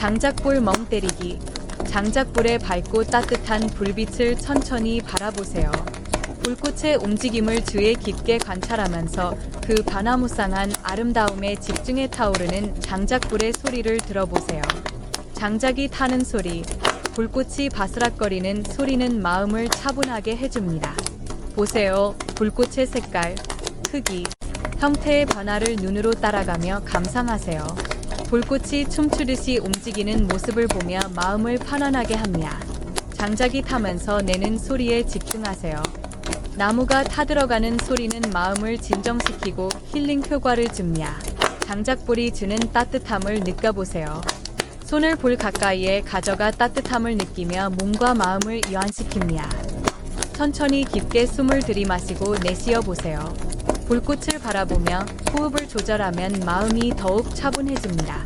장작불 멍 때리기. 장작불에 밝고 따뜻한 불빛을 천천히 바라보세요. 불꽃의 움직임을 주의 깊게 관찰하면서 그 바나무쌍한 아름다움에 집중해 타오르는 장작불의 소리를 들어보세요. 장작이 타는 소리, 불꽃이 바스락거리는 소리는 마음을 차분하게 해줍니다. 보세요. 불꽃의 색깔, 크기, 형태의 변화를 눈으로 따라가며 감상하세요. 불꽃이 춤추듯이 움직이는 모습을 보며 마음을 편안하게 합니다. 장작이 타면서 내는 소리에 집중하세요. 나무가 타들어가는 소리는 마음을 진정시키고 힐링 효과를 줍니다. 장작불이 주는 따뜻함을 느껴보세요. 손을 불 가까이에 가져가 따뜻함을 느끼며 몸과 마음을 이완시킵니다. 천천히 깊게 숨을 들이마시고 내쉬어 보세요. 불꽃을 바라보며 호흡을 조절하면 마음이 더욱 차분해집니다.